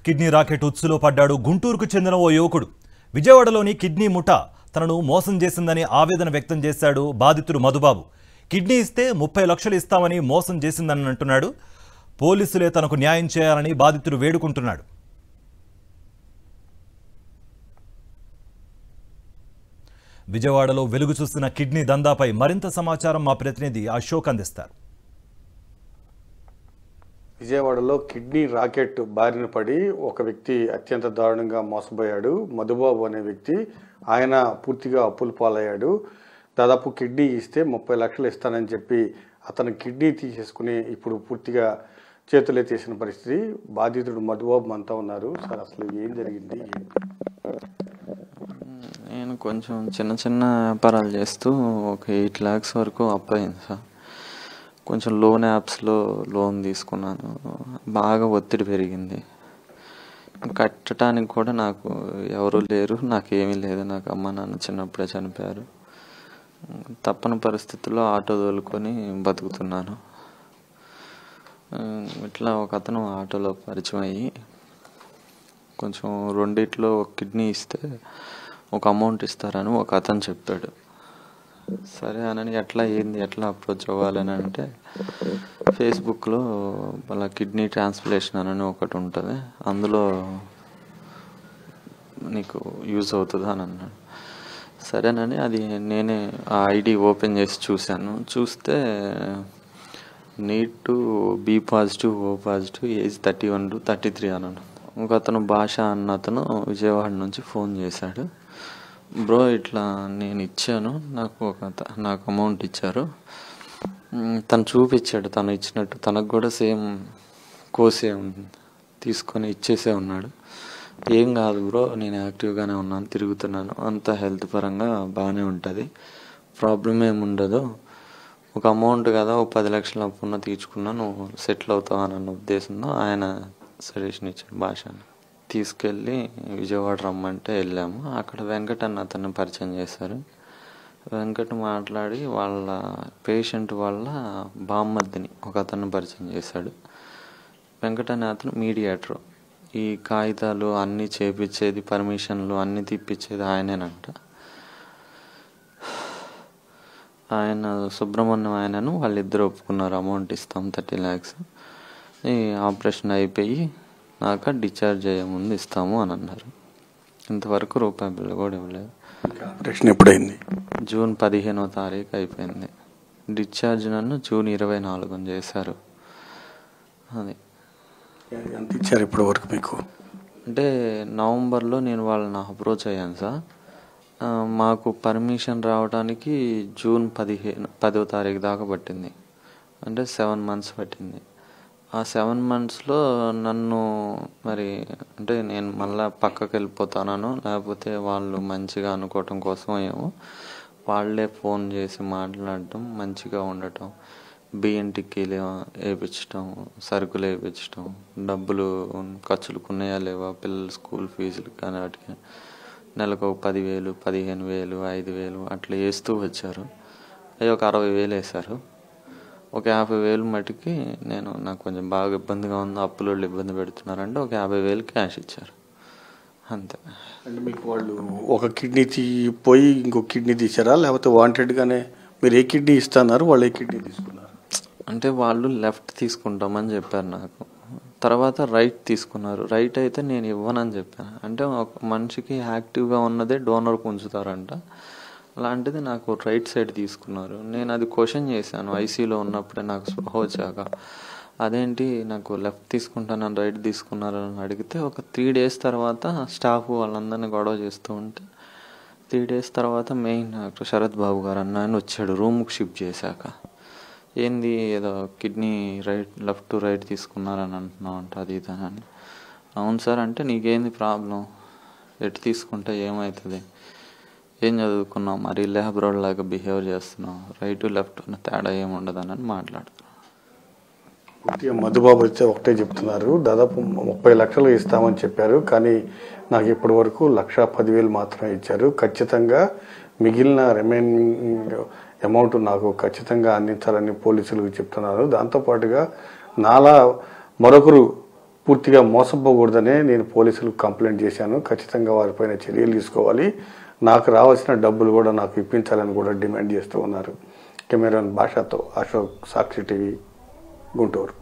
Kidney racket ఉచ్చులో పడ్డాడు గుంటూరుకు చెందిన ఓ యువకుడు. విజయవాడలోని కిడ్నీ ముఠా తనను మోసం చేసిందని ఆవేదన వ్యక్తం చేశాడు బాధితుడు మధుబాబు. కిడ్నీ ఇస్తే 30 లక్షలు ఇస్తామని మోసం చేసిందని అంటున్నాడు. పోలీసులే తనకు న్యాయం చేయాలని బాధితుడు వేడుకుంటున్నాడు. విజయవాడలో వెలుగు చూస్తున్న కిడ్నీ దందాపై మరింత సమాచారం మా ప్రతినిధి అశోక్ అందిస్తారు. విజయవాడలో కిడ్నీ రాకెట్ బారిన పడి ఒక వ్యక్తి అత్యంత దారుణంగా మోసపోయాడు. మధుబాబు అనే వ్యక్తి, ఆయన పూర్తిగా అప్పుల పాలయ్యాడు. దాదాపు కిడ్నీ ఇస్తే 30 లక్షలు ఇస్తానని చెప్పి అతను కిడ్నీ తీసేసుకుని ఇప్పుడు పూర్తిగా చేతులెత్తేసిన పరిస్థితి. బాధితుడు మధుబాబు అంతా ఉన్నారు. సార్, అసలు ఏం జరిగింది? నేను కొంచెం చిన్న వ్యాపారాలు చేస్తూ ఒక 8 lakhs వరకు అప్పయింది సార్. కొంచెం లోన్ యాప్స్లో లోన్ తీసుకున్నాను. బాగా ఒత్తిడి పెరిగింది. కట్టడానికి కూడా నాకు ఎవరు లేరు, నాకేమీ లేదు. నాకు అమ్మ నాన్న చిన్నప్పుడే చనిపోయారు. తప్పని పరిస్థితుల్లో ఆటో తోలుకొని బతుకుతున్నాను. ఇట్లా ఒక అతను ఆటోలో పరిచయం అయ్యి కొంచెం రెండిట్లో ఒక కిడ్నీ ఇస్తే ఒక అమౌంట్ ఇస్తారని ఒక అతను చెప్పాడు. సరే అని ఎట్లా అప్రోచ్ అవ్వాలని అంటే ఫేస్బుక్లో వాళ్ళ కిడ్నీ ట్రాన్స్ప్లాంటేషన్ అని ఒకటి ఉంటుంది, అందులో నీకు యూజ్ అవుతుంది అని అన్నాడు. సరేనని అది నేనే ఆ ఐడి ఓపెన్ చేసి చూస్తే need to be positive, O positive, age 31 to 33 అన్నాడు. ఒక అతను భాష అన్న అతను విజయవాడ నుంచి ఫోన్ చేశాడు. బ్రో, ఇట్లా నేను ఇచ్చాను, నాకు అమౌంట్ ఇచ్చారు. తను చూపించాడు, తను ఇచ్చినట్టు తనకు కూడా సేమ్ కోసే తీసుకొని ఇచ్చేసే ఉన్నాడు. ఏం కాదు బ్రో, నేను యాక్టివ్గానే ఉన్నాను, తిరుగుతున్నాను, అంత హెల్త్ పరంగా బాగానే ఉంటుంది, ప్రాబ్లం ఏముండదు. ఒక అమౌంట్ కదా, ఒక 10 లక్షల అప్పున్న తీర్చుకున్నా నువ్వు సెటిల్ అవుతావు అన్న ఉద్దేశంతో ఆయన సజెషన్ ఇచ్చాడు. భాషని తీసుకెళ్ళి విజయవాడ రమ్మంటే వెళ్ళాము. అక్కడ వెంకట్ అన్న అతన్ని పరిచయం చేశారు. వెంకట్ మాట్లాడి వాళ్ళ పేషెంట్ వాళ్ళ బామ్మద్దిని ఒక అతన్ని పరిచయం చేశాడు. వెంకట్ అనే అతను మీడియేటర్. ఈ కాగితాలు అన్నీ చేపించేది, పర్మిషన్లు అన్నీ తిప్పించేది ఆయనేనంట. ఆయన సుబ్రహ్మణ్యం ఆయనను వాళ్ళిద్దరు ఒప్పుకున్నారు, అమౌంట్ ఇస్తాం 30 lakhs, ఈ ఆపరేషన్ అయిపోయి నాక డిశ్చార్జ్ అయ్యే ముందు ఇస్తాము అని అన్నారు. ఇంతవరకు రూపాయి బిల్లు కూడా ఇవ్వలేదు. ఆపరేషన్ ఎప్పుడైంది? జూన్ 15వ తారీఖు అయిపోయింది. డిశ్చార్జ్ నన్ను జూన్ 24న చేశారు. అది ఎంత ఇచ్చారు ఇప్పటి వరకు మీకు? అంటే నవంబర్లో నేను వాళ్ళని అప్రోచ్ అయ్యాను సార్. మాకు పర్మిషన్ రావడానికి జూన్ 10వ తారీఖు దాకా పట్టింది. అంటే 7 months పట్టింది. ఆ 7 monthsలో నన్ను మరి అంటే నేను మళ్ళీ పక్కకి వెళ్ళిపోతానో లేకపోతే వాళ్ళు మంచిగా అనుకోవటం కోసం ఏమో వాళ్ళే ఫోన్ చేసి మాట్లాడటం, మంచిగా ఉండటం, బియ్యం టిక్కీలు వేయించటం, సరుకులు వేయించటం, డబ్బులు ఖర్చులకు ఉన్నాయా లేవా, పిల్లల స్కూల్ ఫీజులు కానీ వాటికి నెలకు 10,000, 15,000, 5,000 అట్లా వేస్తూ వచ్చారు. అవి ఒక 60,000 వేశారు. ఒక 50,000 మటుకి నాకు కొంచెం బాగా ఇబ్బందిగా ఉంది, అప్పుల వాళ్ళు ఇబ్బంది పెడుతున్నారంటే ఒక 50,000 క్యాష్ ఇచ్చారు, అంతే. అంటే మీకు వాళ్ళు ఒక కిడ్నీ పోయి ఇంకొక కిడ్నీ తీసారా, లేకపోతే వాంటెడ్గానే మీరు ఏ కిడ్నీ ఇస్తున్నారు, వాళ్ళు ఏ కిడ్నీ తీసుకున్నారు? అంటే వాళ్ళు లెఫ్ట్ తీసుకుంటామని చెప్పారు నాకు. తర్వాత రైట్ తీసుకున్నారు. రైట్ అయితే నేను ఇవ్వనని చెప్పాను. అంటే ఒక మనిషికి యాక్టివ్గా ఉన్నదే డోనర్కి ఉంచుతారంట, అలాంటిది నాకు రైట్ సైడ్ తీసుకున్నారు. నేను అది క్వశ్చన్ చేశాను ఐసీలో ఉన్నప్పుడే, నాకు స్పృహ వచ్చాక. అదేంటి నాకు లెఫ్ట్ తీసుకుంటానని రైట్ తీసుకున్నారని అడిగితే ఒక 3 days తర్వాత స్టాఫ్ వాళ్ళందరినీ గొడవ చేస్తూ ఉంటే 3 days తర్వాత మెయిన్ డాక్టర్ శరత్ బాబు గారు అన్న ఆయన వచ్చాడు రూమ్కి షిఫ్ట్ చేశాక. ఏంది ఏదో కిడ్నీ లెఫ్ట్ టు రైట్ తీసుకున్నారని అంటున్నావు అంట, అది ఇదని. అవును సార్ అంటే నీకేంది ప్రాబ్లం, ఎటు తీసుకుంటే ఏమవుతుంది, ఏం చదువుకున్నావు, మరి లేబర్ లాగా బిహేవ్ చేస్తున్నావు, రైట్ లెఫ్ట్ ఉన్న తేడా ఏమి ఉండదని మాట్లాడుతున్నాను. పూర్తిగా మధుబాబు అయితే ఒకటే చెప్తున్నారు, దాదాపు 30 లక్షలు ఇస్తామని చెప్పారు, కానీ నాకు ఇప్పటి వరకు 1,10,000 మాత్రమే ఇచ్చారు. ఖచ్చితంగా మిగిలిన రిమైనింగ్ అమౌంట్ నాకు ఖచ్చితంగా అందించాలని పోలీసులకు చెప్తున్నారు. దాంతోపాటుగా నాలా మరొకరు పూర్తిగా మోసపోకూడదనే నేను పోలీసులకు కంప్లైంట్ చేశాను. ఖచ్చితంగా వారిపైన చర్యలు తీసుకోవాలి, నాకు రావాల్సిన డబ్బులు కూడా నాకు ఇప్పించాలని కూడా డిమాండ్ చేస్తూ ఉన్నారు. కెమెరాన్ భాషతో అశోక్, సాక్షి టీవీ, గుంటూరు.